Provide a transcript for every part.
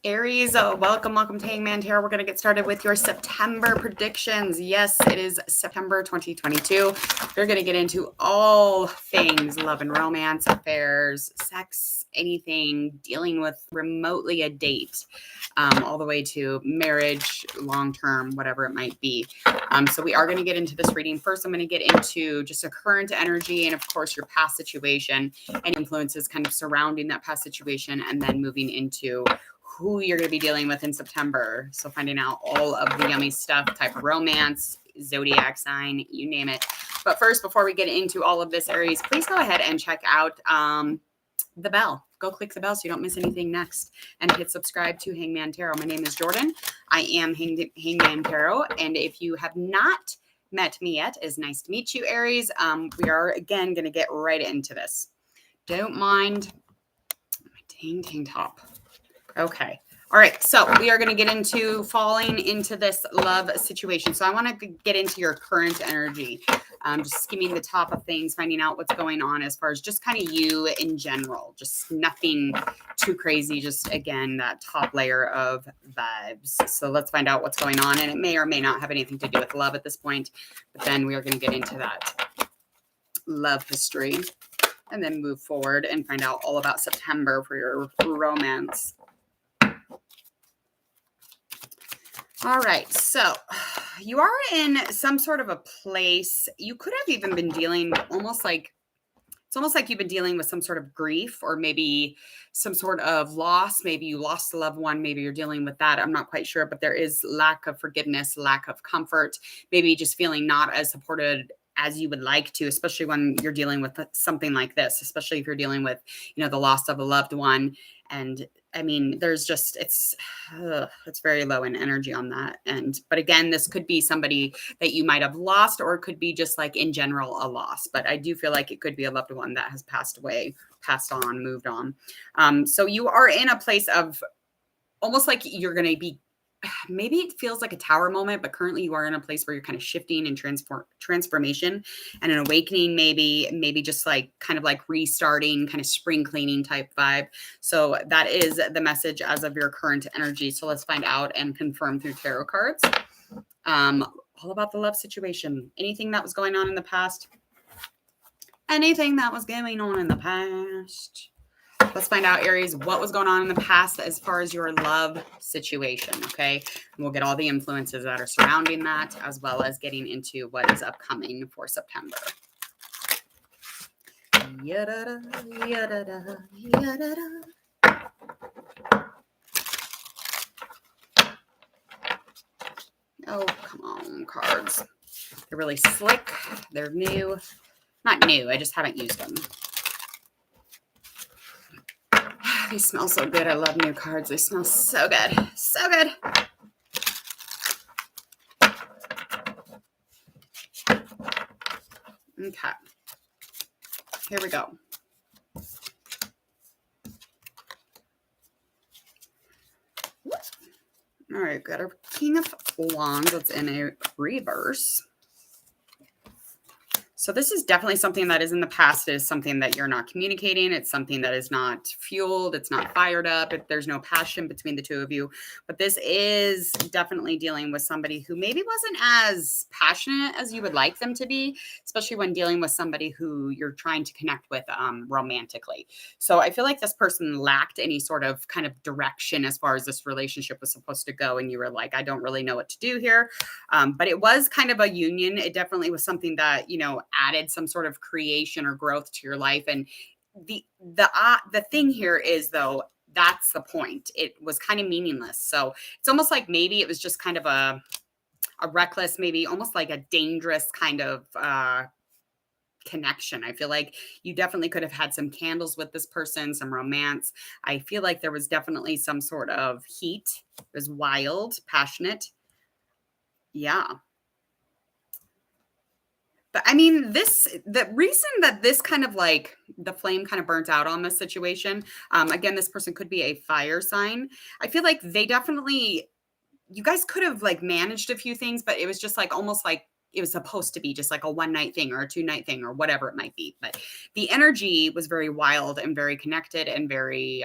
Aries, welcome to Hangman Tarot. We're going to get started with your September predictions. Yes, it is September 2022. We're going to get into all things love and romance, affairs, sex, anything dealing with remotely a date, all the way to marriage, long-term, whatever it might be. So we are going to get into this reading. First, I'm going to get into just a current energy and, of course, your past situation and influences kind of surrounding that past situation, and then moving into who you're going to be dealing with in September. So finding out all of the yummy stuff, type of romance, zodiac sign, you name it. But first, before we get into all of this, Aries, please go ahead and check out the bell. Go click the bell so you don't miss anything next, and hit subscribe to Hangman Tarot. My name is Jordan. I am Hangman Tarot, and if you have not met me yet, it's nice to meet you, Aries. We are, again, going to get right into this. Don't mind my dang top. Okay. All right. So we are going to get into falling into this love situation. So I want to get into your current energy, just skimming the top of things, finding out what's going on as far as just kind of you in general, just nothing too crazy. Just, again, that top layer of vibes. So let's find out what's going on. And it may or may not have anything to do with love at this point, but then we are going to get into that love history and then move forward and find out all about September for your romance. All right, so you are in some sort of a place. You could have even been dealing it's almost like you've been dealing with some sort of grief, or maybe some sort of loss. Maybe you lost a loved one. Maybe you're dealing with that. I'm not quite sure, but there is lack of forgiveness, lack of comfort, maybe just feeling not as supported as you would like to, especially when you're dealing with something like this, especially if you're dealing with, the loss of a loved one. And I mean, there's just, it's very low in energy on that. But again, this could be somebody that you might have lost, or it could be just like in general a loss. But I do feel like it could be a loved one that has passed away, passed on, moved on. So you are in a place of almost like you're going to be, maybe it feels like a tower moment, but currently you are in a place where you're kind of shifting and transformation and an awakening, maybe just like kind of like restarting, kind of spring cleaning type vibe. So that is the message as of your current energy. So let's find out and confirm through tarot cards all about the love situation. Anything that was going on in the past. Let's find out, Aries, what was going on in the past as far as your love situation, okay? And we'll get all the influences that are surrounding that, as well as getting into what is upcoming for September. Yada, yada, yada. Oh, come on, cards. They're really slick. They're new. Not new, I just haven't used them. They smell so good. I love new cards. They smell so good. So good. Okay. Here we go. All right. Got our King of Wands. That's in a reverse. So this is definitely something that is in the past. It is something that you're not communicating. It's something that is not fueled. It's not fired up. There's no passion between the two of you. But this is definitely dealing with somebody who maybe wasn't as passionate as you would like them to be, especially when dealing with somebody who you're trying to connect with romantically. So I feel like this person lacked any sort of kind of direction as far as this relationship was supposed to go. And you were like, I don't really know what to do here. But it was kind of a union. It definitely was something that, added some sort of creation or growth to your life. And the thing here is, though, that's the point. It was kind of meaningless. So it's almost like maybe it was just kind of a reckless, maybe almost like a dangerous kind of connection. I feel like you definitely could have had some candles with this person, some romance. I feel like there was definitely some sort of heat. It was wild, passionate. Yeah. But I mean, the reason that this kind of like the flame kind of burnt out on this situation, again, this person could be a fire sign. I feel like they definitely, you guys could have like managed a few things, but it was just like almost like it was supposed to be just like a one night thing or a 2-night thing or whatever it might be. But the energy was very wild and very connected and very,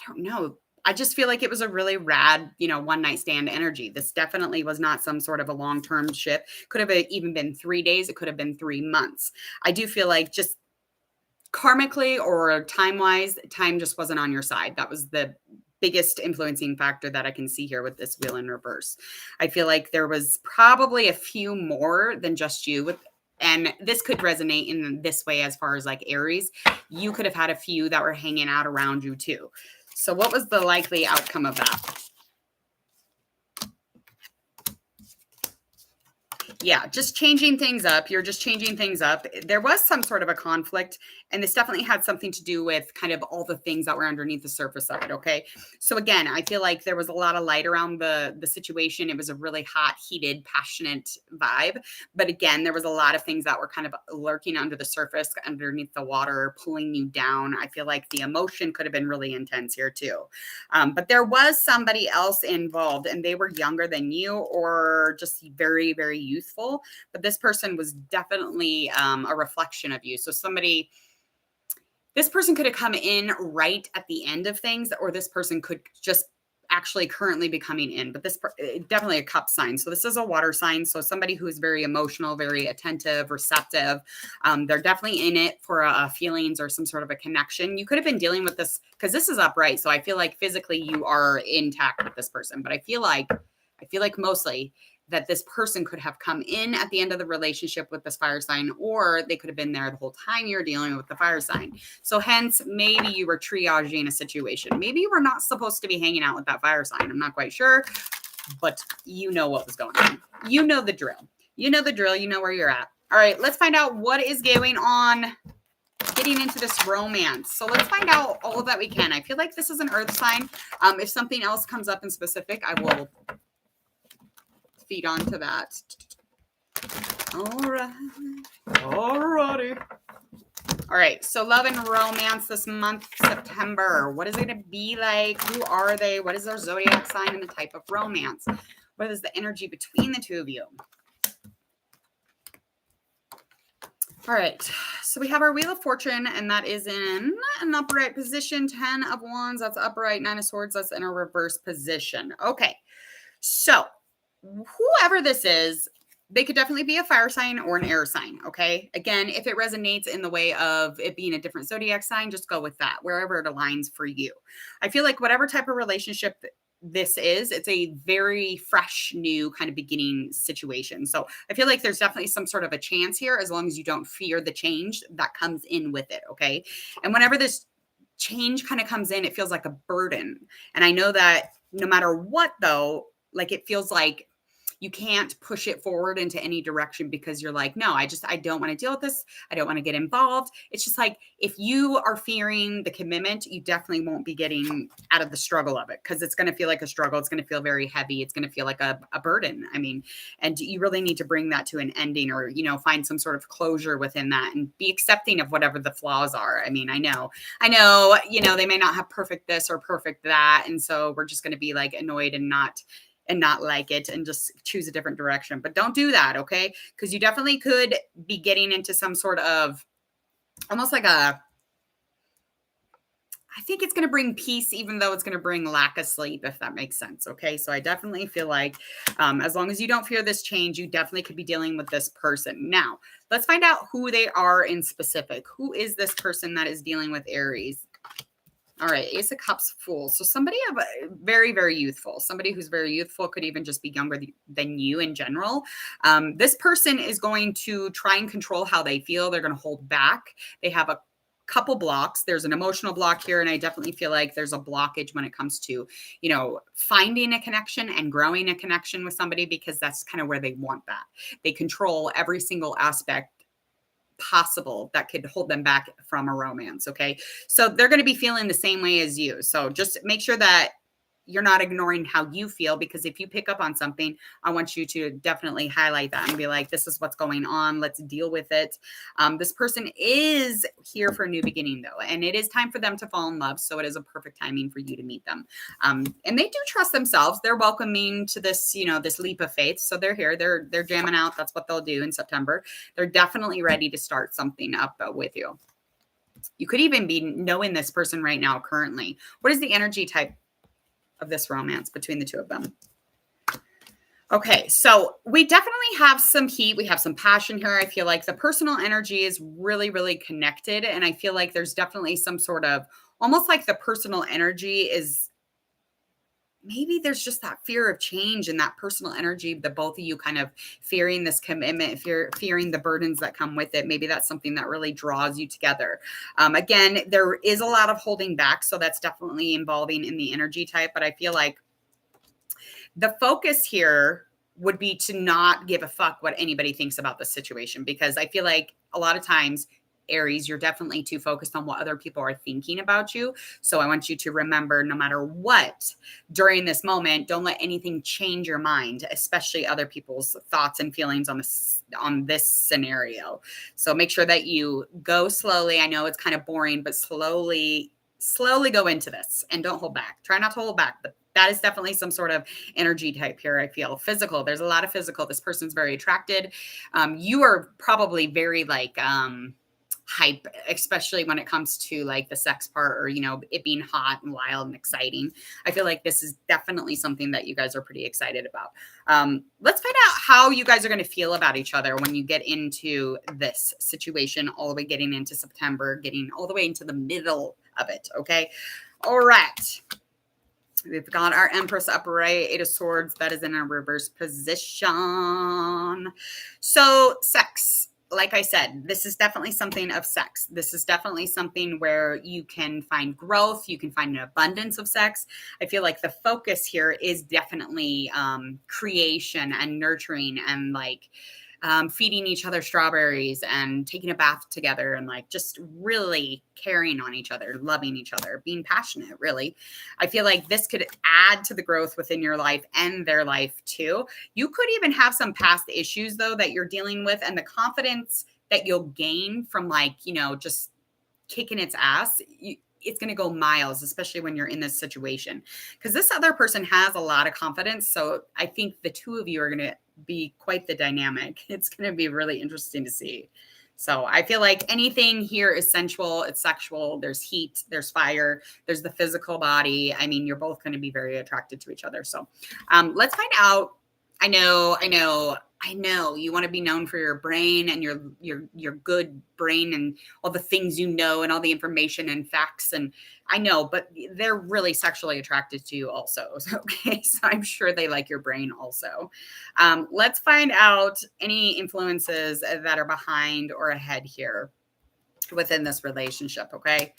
I don't know. I just feel like it was a really rad, one night stand energy. This definitely was not some sort of a long-term ship. Could have even been 3 days. It could have been 3 months. I do feel like just karmically or time-wise, time just wasn't on your side. That was the biggest influencing factor that I can see here with this wheel in reverse. I feel like there was probably a few more than just you and this could resonate in this way as far as like Aries. You could have had a few that were hanging out around you too. So what was the likely outcome of that? Yeah, just changing things up. You're just changing things up. There was some sort of a conflict, and this definitely had something to do with kind of all the things that were underneath the surface of it, okay? So again, I feel like there was a lot of light around the situation. It was a really hot, heated, passionate vibe. But again, there was a lot of things that were kind of lurking under the surface, underneath the water, pulling you down. I feel like the emotion could have been really intense here too. But there was somebody else involved, and they were younger than you or just very, very youthful. But this person was definitely a reflection of you. So this person could have come in right at the end of things, or this person could just actually currently be coming in. But this definitely a cup sign. So this is a water sign. So somebody who is very emotional, very attentive, receptive. They're definitely in it for feelings or some sort of a connection. You could have been dealing with this because this is upright. So I feel like physically you are intact with this person. But I feel like mostly that this person could have come in at the end of the relationship with this fire sign, or they could have been there the whole time you're dealing with the fire sign. So hence, maybe you were triaging a situation. Maybe you were not supposed to be hanging out with that fire sign. I'm not quite sure, but you know what was going on. You know the drill. You know the drill. You know where you're at. All right, let's find out what is going on getting into this romance. So let's find out all of that we can. I feel like this is an earth sign. If something else comes up in specific, I will feed onto that. All right. All righty. All right. So love and romance this month, September. What is it going to be like? Who are they? What is their zodiac sign and the type of romance? What is the energy between the two of you? All right. So we have our Wheel of Fortune, and that is in an upright position. 10 of Wands, that's upright. 9 of Swords, that's in a reverse position. Okay. So whoever this is, they could definitely be a fire sign or an air sign, okay? Again, if it resonates in the way of it being a different zodiac sign, just go with that, wherever it aligns for you. I feel like whatever type of relationship this is, it's a very fresh, new kind of beginning situation. So I feel like there's definitely some sort of a chance here, as long as you don't fear the change that comes in with it, okay? And whenever this change kind of comes in, it feels like a burden. And I know that no matter what, though, like it feels like you can't push it forward into any direction because you're like, no, I don't want to deal with this. I don't want to get involved. It's just like, if you are fearing the commitment, you definitely won't be getting out of the struggle of it, because it's going to feel like a struggle. It's going to feel very heavy. It's going to feel like a burden. I mean, and you really need to bring that to an ending, or, find some sort of closure within that and be accepting of whatever the flaws are. I mean, I know, they may not have perfect this or perfect that. And so we're just going to be like annoyed and not like it and just choose a different direction. But don't do that, okay? Because you definitely could be getting into some sort of almost like I think it's going to bring peace, even though it's going to bring lack of sleep, if that makes sense, okay? So I definitely feel like as long as you don't fear this change, you definitely could be dealing with this person. Now, let's find out who they are in specific. Who is this person that is dealing with Aries? All right, Ace of Cups, Fool. So somebody very, very youthful. Somebody who's very youthful, could even just be younger than you in general. This person is going to try and control how they feel. They're going to hold back. They have a couple blocks. There's an emotional block here, and I definitely feel like there's a blockage when it comes to, finding a connection and growing a connection with somebody, because that's kind of where they want that. They control every single aspect possible that could hold them back from a romance. Okay. So they're going to be feeling the same way as you. So just make sure that you're not ignoring how you feel, because if you pick up on something, I want you to definitely highlight that and be like, this is what's going on. Let's deal with it. This person is here for a new beginning, though, and it is time for them to fall in love. So it is a perfect timing for you to meet them. And they do trust themselves. They're welcoming to this, this leap of faith. So they're here. They're jamming out. That's what they'll do in September. They're definitely ready to start something up with you. You could even be knowing this person right now currently. What is the energy type of this romance between the two of them? Okay, so we definitely have some heat. We have some passion here. I feel like the personal energy is really, really connected. And I feel like there's definitely some sort of, almost like the personal energy is, maybe there's just that fear of change and that personal energy, the both of you kind of fearing this commitment, fearing the burdens that come with it. Maybe that's something that really draws you together. Again, there is a lot of holding back. So that's definitely involving in the energy type. But I feel like the focus here would be to not give a fuck what anybody thinks about the situation, because I feel like a lot of times, Aries, you're definitely too focused on what other people are thinking about you. So I want you to remember, no matter what, during this moment, don't let anything change your mind, especially other people's thoughts and feelings on this scenario. So make sure that you go slowly. I know it's kind of boring, but slowly go into this and don't hold back. Try not to hold back, but that is definitely some sort of energy type here. I feel physical. There's a lot of physical. This person's very attracted. You are probably very like, hype, especially when it comes to like the sex part, or, you know, it being hot and wild and exciting. I feel like this is definitely something that you guys are pretty excited about. Let's find out how you guys are going to feel about each other when you get into this situation, all the way getting into September, getting all the way into the middle of it. Okay. All right. We've got our Empress upright, Eight of Swords. That is in a reverse position. So sex. Like I said, this is definitely something of sex. This is definitely something where you can find growth. You can find an abundance of sex. I feel like the focus here is definitely creation and nurturing, and like feeding each other strawberries and taking a bath together, and like just really caring on each other, loving each other, being passionate, really. I feel like this could add to the growth within your life and their life too. You could even have some past issues though that you're dealing with, and the confidence that you'll gain from, like, you know, just kicking its ass, it's going to go miles, especially when you're in this situation, because this other person has a lot of confidence. So I think the two of you are going to be quite the dynamic. It's going to be really interesting to see. So I feel like anything here is sensual, it's sexual, there's heat, there's fire, there's the physical body. I mean, you're both going to be very attracted to each other. So let's find out. I know you want to be known for your brain and your good brain and all the things you know and all the information and facts. And I know, but they're really sexually attracted to you also. Okay. So I'm sure they like your brain also. Let's find out any influences that are behind or ahead here within this relationship. Okay.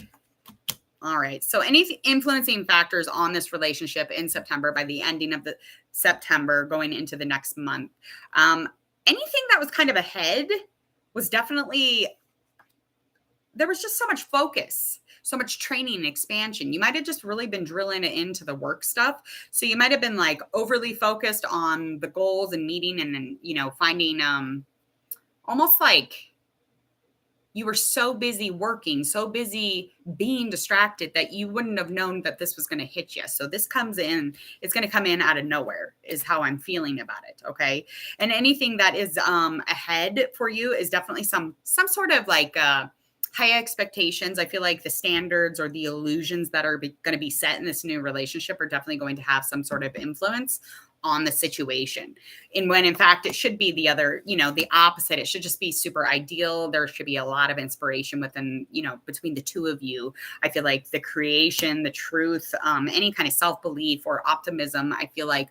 All right. So any influencing factors on this relationship in September, by the ending of the September going into the next month. Anything that was kind of ahead was definitely, there was just so much focus, so much training and expansion. You might have just really been drilling it into the work stuff. So you might have been like overly focused on the goals and meeting and, you know, finding almost like you were so busy working, so busy being distracted that you wouldn't have known that this was going to hit you. So this comes in, it's going to come in out of nowhere is how I'm feeling about it. Okay. And anything that is ahead for you is definitely some sort of like high expectations. I feel like the standards or the illusions that are going to be set in this new relationship are definitely going to have some sort of influence on the situation. And when in fact it should be the other, you know, the opposite. It should just be super ideal. There should be a lot of inspiration within, you know, between the two of you. I feel like the creation, the truth, any kind of self-belief or optimism, I feel like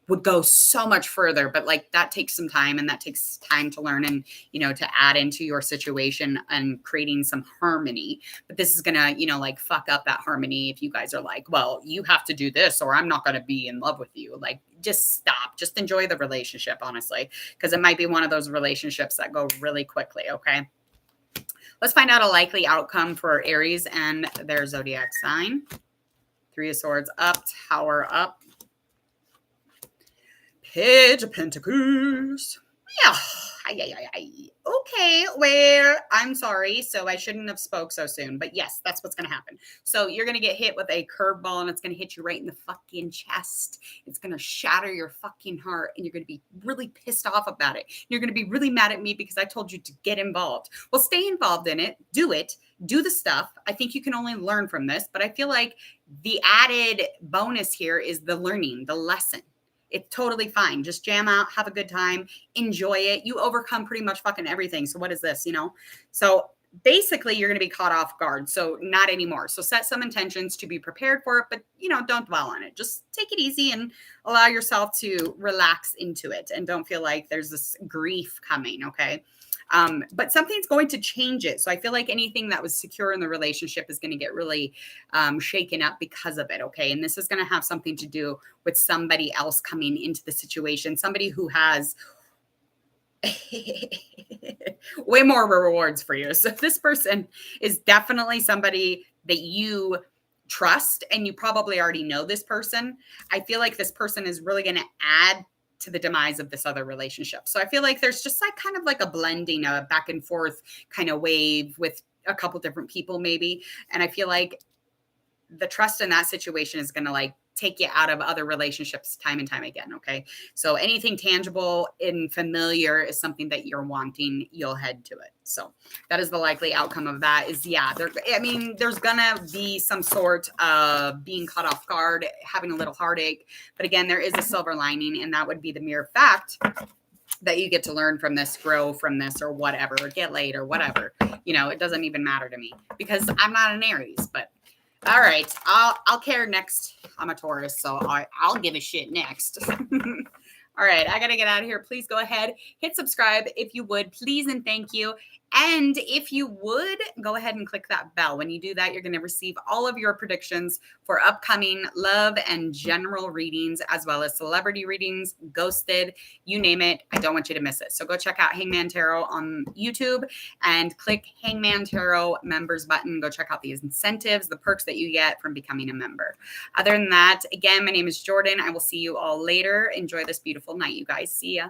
would go so much further, but like that takes some time, and that takes time to learn and, you know, to add into your situation and creating some harmony. But this is gonna, you know, like fuck up that harmony if you guys are like, well, you have to do this or I'm not gonna be in love with you. Like, just stop, just enjoy the relationship, honestly, because it might be one of those relationships that go really quickly. Okay. Let's find out a likely outcome for Aries and their zodiac sign. Three of Swords up, Tower up. Page of Pentacles. Yeah. Okay, well, I'm sorry. So I shouldn't have spoke so soon. But yes, that's what's going to happen. So you're going to get hit with a curveball, and it's going to hit you right in the fucking chest. It's going to shatter your fucking heart, and you're going to be really pissed off about it. You're going to be really mad at me because I told you to get involved. Well, stay involved in it. Do it. do the stuff. I think you can only learn from this, but I feel like the added bonus here is the learning, the lesson. It's totally fine. Just jam out, have a good time, enjoy it. You overcome pretty much fucking everything. So what is this, you know? So basically you're going to be caught off guard. So not anymore. So set some intentions to be prepared for it, but you know, don't dwell on it. Just take it easy and allow yourself to relax into it and don't feel like there's this grief coming. Okay. But something's going to change it. So I feel like anything that was secure in the relationship is going to get really shaken up because of it. Okay. And this is going to have something to do with somebody else coming into the situation, somebody who has way more rewards for you. So this person is definitely somebody that you trust, and you probably already know this person. I feel like this person is really going to add to the demise of this other relationship. So I feel like there's just like kind of like a blending, a back and forth kind of wave with a couple different people maybe. And I feel like the trust in that situation is going to like take you out of other relationships time and time again. Okay. So anything tangible and familiar is something that you're wanting, you'll head to it. So that is the likely outcome of that is, yeah, there's gonna be some sort of being caught off guard, having a little heartache. But again, there is a silver lining, and that would be the mere fact that you get to learn from this, grow from this, or whatever, or get laid or whatever. You know, it doesn't even matter to me because I'm not an Aries, but all right, I'll care next. I'm a Taurus, so I'll give a shit next. All right, I got to get out of here. Please go ahead, hit subscribe if you would, please and thank you. And if you would, go ahead and click that bell. When you do that, you're going to receive all of your predictions for upcoming love and general readings, as well as celebrity readings, ghosted, you name it. I don't want you to miss it. So go check out Hangman Tarot on YouTube and click Hangman Tarot members button. Go check out the incentives, the perks that you get from becoming a member. Other than that, again, my name is Jordan. I will see you all later. Enjoy this beautiful night, you guys. See ya.